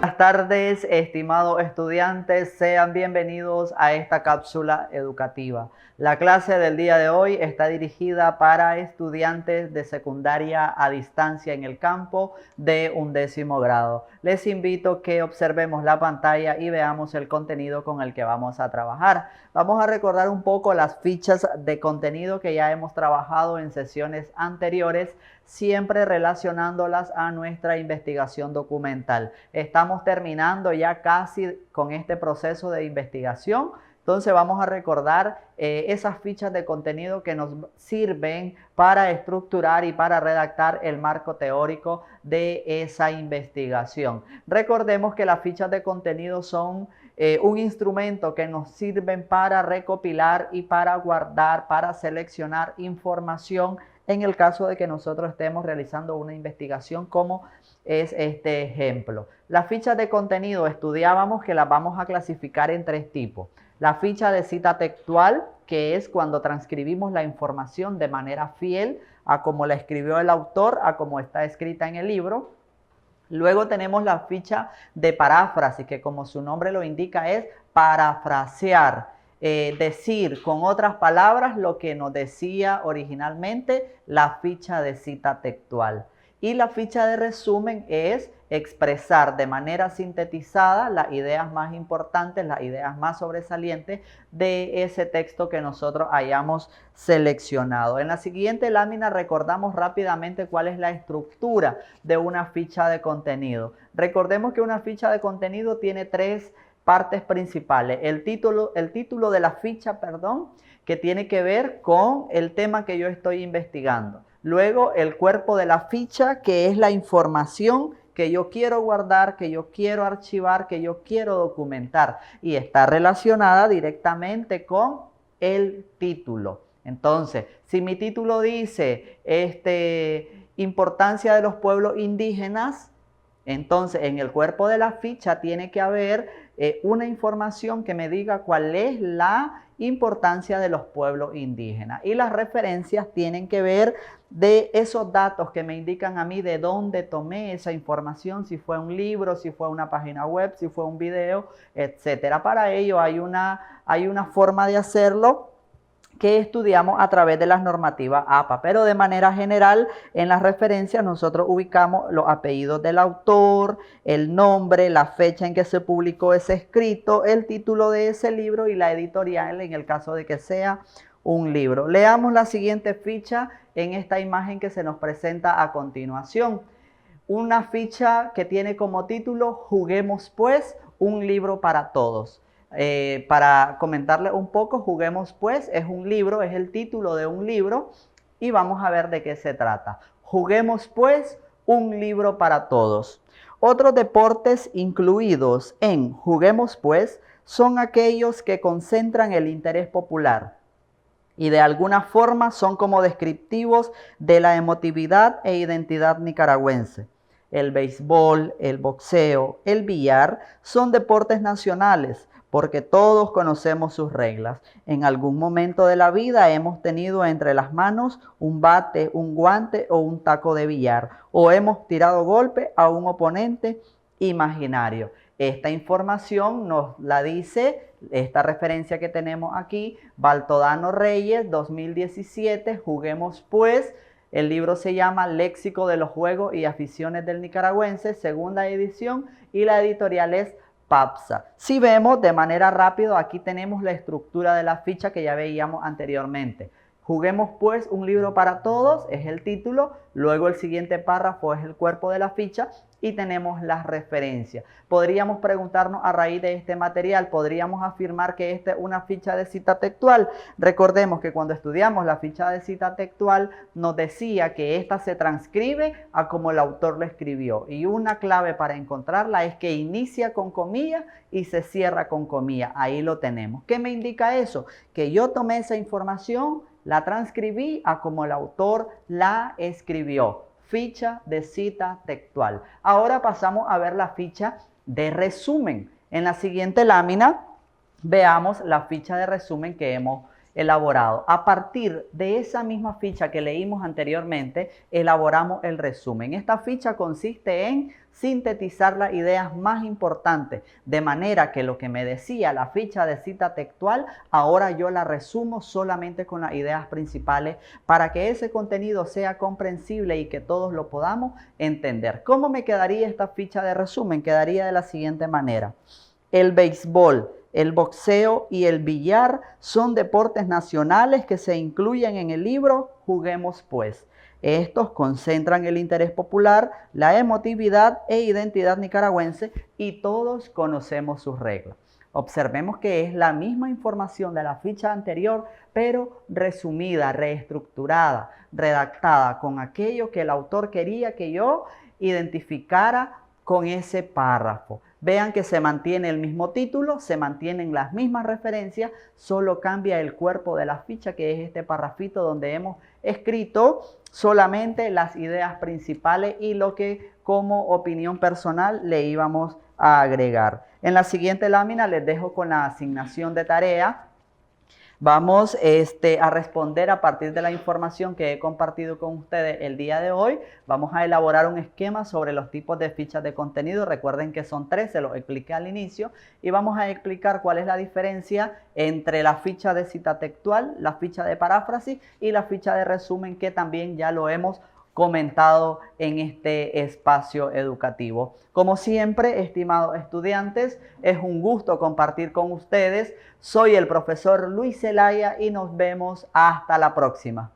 Buenas tardes, estimados estudiantes, sean bienvenidos a esta cápsula educativa. La clase del día de hoy está dirigida para estudiantes de secundaria a distancia en el campo de 11º grado. Les invito que observemos la pantalla y veamos el contenido con el que vamos a trabajar. Vamos a recordar un poco las fichas de contenido que ya hemos trabajado en sesiones anteriores, siempre relacionándolas a nuestra investigación documental. Estamos terminando ya casi con este proceso de investigación. Entonces vamos a recordar esas fichas de contenido que nos sirven para estructurar y para redactar el marco teórico de esa investigación. Recordemos que las fichas de contenido son un instrumento que nos sirven para recopilar y para guardar, para seleccionar información en el caso de que nosotros estemos realizando una investigación como es este ejemplo. Las fichas de contenido estudiábamos que las vamos a clasificar en 3 tipos. La ficha de cita textual, que es cuando transcribimos la información de manera fiel a como la escribió el autor, a como está escrita en el libro. Luego tenemos la ficha de paráfrasis, que como su nombre lo indica es parafrasear. Decir con otras palabras lo que nos decía originalmente la ficha de cita textual. Y la ficha de resumen es expresar de manera sintetizada las ideas más importantes, las ideas más sobresalientes de ese texto que nosotros hayamos seleccionado. En la siguiente lámina recordamos rápidamente cuál es la estructura de una ficha de contenido. Recordemos que una ficha de contenido tiene 3 partes principales. El título de la ficha, que tiene que ver con el tema que yo estoy investigando. Luego, el cuerpo de la ficha, que es la información que yo quiero guardar, que yo quiero archivar, que yo quiero documentar. Y está relacionada directamente con el título. Entonces, si mi título dice importancia de los pueblos indígenas, entonces en el cuerpo de la ficha tiene que haber una información que me diga cuál es la importancia de los pueblos indígenas. Y las referencias tienen que ver de esos datos que me indican a mí de dónde tomé esa información, si fue un libro, si fue una página web, si fue un video, etc. Para ello hay una forma de hacerlo que estudiamos a través de las normativas APA, pero de manera general en las referencias nosotros ubicamos los apellidos del autor, el nombre, la fecha en que se publicó ese escrito, el título de ese libro y la editorial en el caso de que sea un libro. Leamos la siguiente ficha en esta imagen que se nos presenta a continuación. Una ficha que tiene como título "Juguemos pues, un libro para todos". Para comentarles un poco, Juguemos pues es un libro, es el título de un libro y vamos a ver de qué se trata. Juguemos pues, un libro para todos. Otros deportes incluidos en Juguemos pues son aquellos que concentran el interés popular y de alguna forma son como descriptivos de la emotividad e identidad nicaragüense. El béisbol, el boxeo, el billar son deportes nacionales porque todos conocemos sus reglas. En algún momento de la vida hemos tenido entre las manos un bate, un guante o un taco de billar, o hemos tirado golpe a un oponente imaginario. Esta información nos la dice esta referencia que tenemos aquí, Baltodano Reyes, 2017, Juguemos pues. El libro se llama Léxico de los Juegos y Aficiones del Nicaragüense, segunda edición, y la editorial es PAPSA. Si vemos de manera rápida, aquí tenemos la estructura de la ficha que ya veíamos anteriormente. Juguemos pues, un libro para todos, es el título, luego el siguiente párrafo es el cuerpo de la ficha y tenemos las referencias. Podríamos preguntarnos a raíz de este material, ¿podríamos afirmar que esta es una ficha de cita textual? Recordemos que cuando estudiamos la ficha de cita textual nos decía que esta se transcribe a como el autor lo escribió. Y una clave para encontrarla es que inicia con comillas y se cierra con comillas. Ahí lo tenemos. ¿Qué me indica eso? Que yo tomé esa información, la transcribí a como el autor la escribió. Ficha de cita textual. Ahora pasamos a ver la ficha de resumen. En la siguiente lámina veamos la ficha de resumen que hemos elaborado. A partir de esa misma ficha que leímos anteriormente, elaboramos el resumen. Esta ficha consiste en sintetizar las ideas más importantes, de manera que lo que me decía la ficha de cita textual, ahora yo la resumo solamente con las ideas principales para que ese contenido sea comprensible y que todos lo podamos entender. ¿Cómo me quedaría esta ficha de resumen? Quedaría de la siguiente manera. El béisbol, el boxeo y el billar son deportes nacionales que se incluyen en el libro Juguemos Pues. Estos concentran el interés popular, la emotividad e identidad nicaragüense y todos conocemos sus reglas. Observemos que es la misma información de la ficha anterior, pero resumida, reestructurada, redactada con aquello que el autor quería que yo identificara con ese párrafo. Vean que se mantiene el mismo título, se mantienen las mismas referencias, solo cambia el cuerpo de la ficha, que es este parrafito donde hemos escrito solamente las ideas principales y lo que como opinión personal le íbamos a agregar. En la siguiente lámina les dejo con la asignación de tarea. Vamos a responder a partir de la información que he compartido con ustedes el día de hoy. Vamos a elaborar un esquema sobre los tipos de fichas de contenido. Recuerden que son 3, se los expliqué al inicio. Y vamos a explicar cuál es la diferencia entre la ficha de cita textual, la ficha de paráfrasis y la ficha de resumen, que también ya lo hemos comentado en este espacio educativo. Como siempre, estimados estudiantes, es un gusto compartir con ustedes. Soy el profesor Luis Zelaya y nos vemos hasta la próxima.